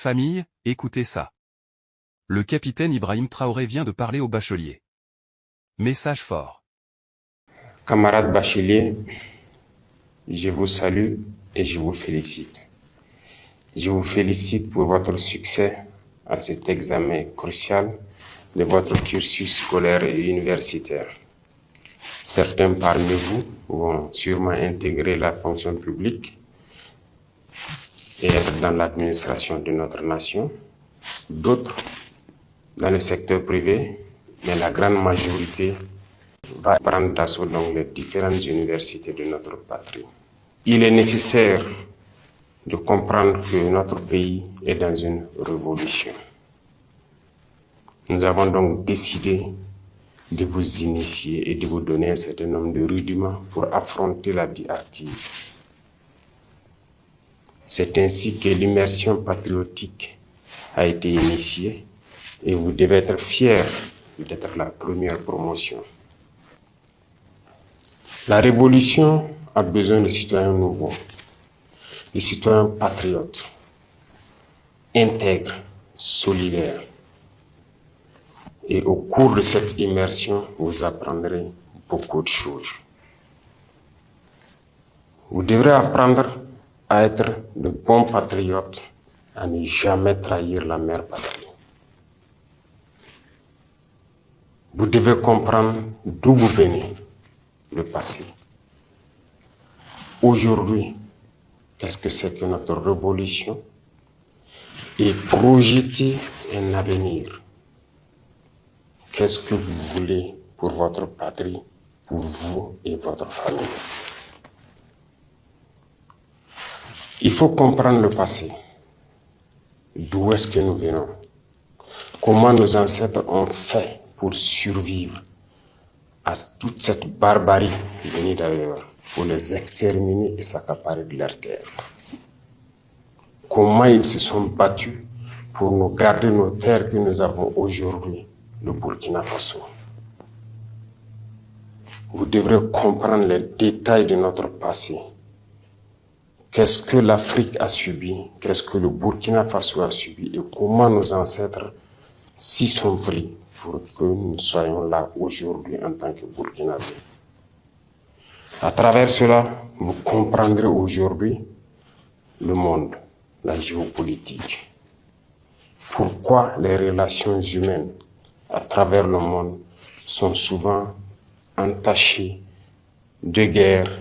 Famille, écoutez ça. Le capitaine Ibrahim Traoré vient de parler aux bacheliers. Message fort. Camarades bacheliers, je vous salue et je vous félicite. Je vous félicite pour votre succès à cet examen crucial de votre cursus scolaire et universitaire. Certains parmi vous vont sûrement intégrer la fonction publique et être dans l'administration de notre nation. D'autres dans le secteur privé, mais la grande majorité va prendre d'assaut dans les différentes universités de notre patrie. Il est nécessaire de comprendre que notre pays est dans une révolution. Nous avons donc décidé de vous initier et de vous donner un certain nombre de rudiments pour affronter la vie active. C'est ainsi que l'immersion patriotique a été initiée et vous devez être fiers d'être la première promotion. La révolution a besoin de citoyens nouveaux, de citoyens patriotes, intègres, solidaires. Et au cours de cette immersion, vous apprendrez beaucoup de choses. Vous devrez apprendre à être de bons patriotes, à ne jamais trahir la mère patrie. Vous devez comprendre d'où vous venez, le passé. Aujourd'hui, qu'est-ce que c'est que notre révolution? Et projeter un avenir. Qu'est-ce que vous voulez pour votre patrie, pour vous et votre famille? Il faut comprendre le passé. D'où est-ce que nous venons? Comment nos ancêtres ont fait pour survivre à toute cette barbarie venue d'ailleurs, pour les exterminer et s'accaparer de leur terre? Comment ils se sont battus pour nous garder nos terres que nous avons aujourd'hui, le Burkina Faso? Vous devrez comprendre les détails de notre passé. Qu'est-ce que l'Afrique a subi? Qu'est-ce que le Burkina Faso a subi? Et comment nos ancêtres s'y sont pris pour que nous soyons là aujourd'hui en tant que Burkinabés. À travers cela, vous comprendrez aujourd'hui le monde, la géopolitique. Pourquoi les relations humaines à travers le monde sont souvent entachées de guerres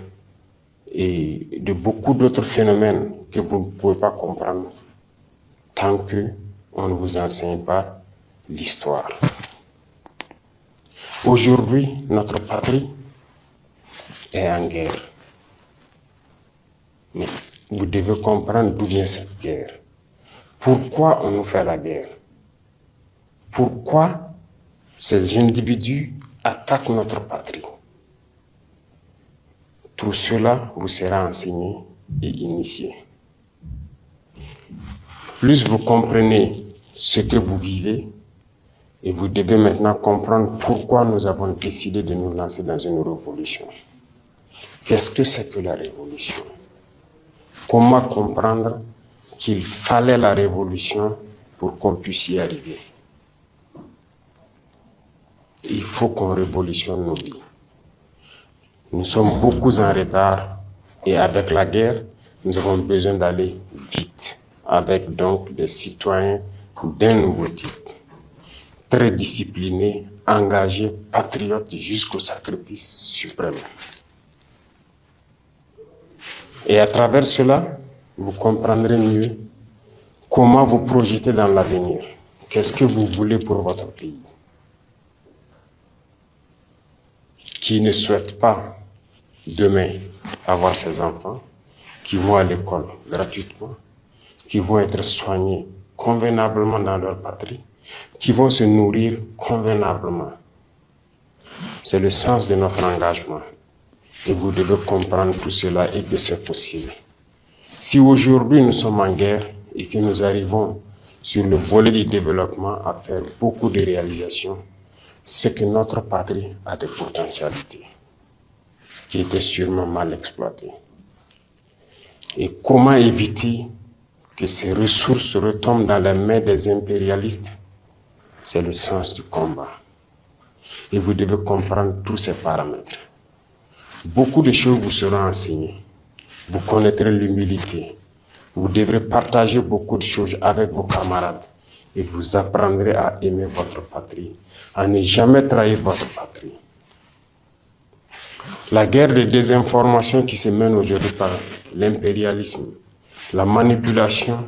et de beaucoup d'autres phénomènes que vous ne pouvez pas comprendre tant qu'on ne vous enseigne pas l'histoire. Aujourd'hui, notre patrie est en guerre. Mais vous devez comprendre d'où vient cette guerre. Pourquoi on nous fait la guerre? Pourquoi ces individus attaquent notre patrie? Tout cela vous sera enseigné et initié. Plus vous comprenez ce que vous vivez, et vous devez maintenant comprendre pourquoi nous avons décidé de nous lancer dans une révolution. Qu'est-ce que c'est que la révolution? Comment comprendre qu'il fallait la révolution pour qu'on puisse y arriver? Il faut qu'on révolutionne nos vies. Nous sommes beaucoup en retard et avec la guerre, nous avons besoin d'aller vite, avec donc des citoyens d'un nouveau type, très disciplinés, engagés, patriotes jusqu'au sacrifice suprême. Et à travers cela, vous comprendrez mieux comment vous projeter dans l'avenir. Qu'est-ce que vous voulez pour votre pays? Qui ne souhaite pas demain avoir ses enfants, qui vont à l'école gratuitement, qui vont être soignés convenablement dans leur patrie, qui vont se nourrir convenablement. C'est le sens de notre engagement. Et vous devez comprendre tout cela et que c'est possible. Si aujourd'hui nous sommes en guerre et que nous arrivons sur le volet du développement à faire beaucoup de réalisations, c'est que notre patrie a des potentialités qui étaient sûrement mal exploitées. Et comment éviter que ces ressources retombent dans les mains des impérialistes, c'est le sens du combat. Et vous devez comprendre tous ces paramètres. Beaucoup de choses vous seront enseignées. Vous connaîtrez l'humilité. Vous devrez partager beaucoup de choses avec vos camarades. Et vous apprendrez à aimer votre patrie, à ne jamais trahir votre patrie. La guerre de désinformation qui se mène aujourd'hui par l'impérialisme, la manipulation,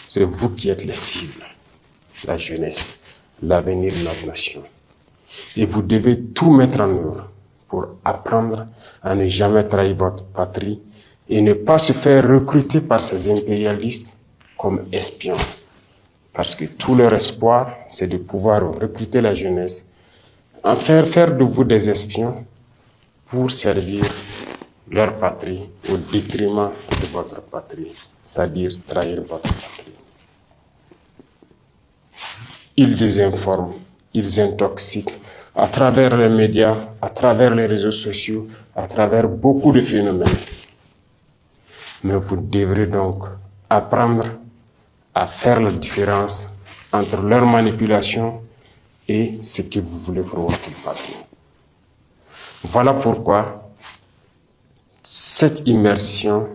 c'est vous qui êtes les cibles, la jeunesse, l'avenir de notre nation. Et vous devez tout mettre en œuvre pour apprendre à ne jamais trahir votre patrie et ne pas se faire recruter par ces impérialistes comme espions. Parce que tout leur espoir, c'est de pouvoir recruter la jeunesse, en faire de vous des espions pour servir leur patrie au détriment de votre patrie, c'est-à-dire trahir votre patrie. Ils désinforment, ils intoxiquent à travers les médias, à travers les réseaux sociaux, à travers beaucoup de phénomènes. Mais vous devrez donc apprendre à faire la différence entre leur manipulation et ce que vous voulez pour votre patrie. Voilà pourquoi cette immersion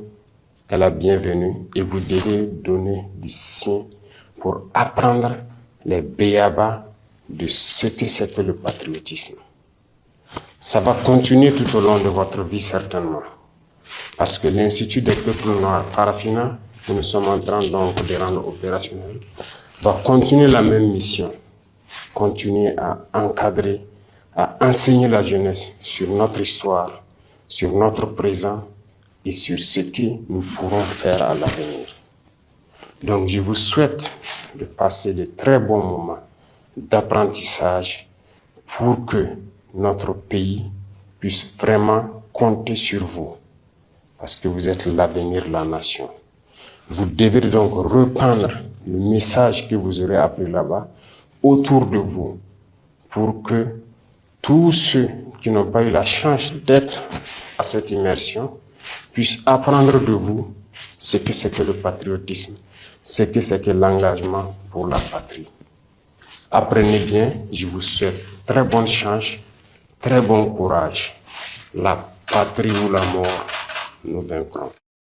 est la bienvenue et vous devez donner du sien pour apprendre les béabas de ce que c'est que le patriotisme. Ça va continuer tout au long de votre vie certainement. Parce que l'Institut des peuples noirs Farafina, que nous sommes en train donc de rendre opérationnel, va continuer la même mission. Continuer à encadrer, à enseigner la jeunesse sur notre histoire, sur notre présent et sur ce que nous pourrons faire à l'avenir. Donc je vous souhaite de passer de très bons moments d'apprentissage pour que notre pays puisse vraiment compter sur vous, parce que vous êtes l'avenir de la nation. Vous devez donc reprendre le message que vous aurez appris là-bas autour de vous, pour que tous ceux qui n'ont pas eu la chance d'être à cette immersion puissent apprendre de vous ce que c'est que le patriotisme, ce que c'est que l'engagement pour la patrie. Apprenez bien, je vous souhaite très bonne chance, très bon courage. La patrie ou la mort, nous vaincrons.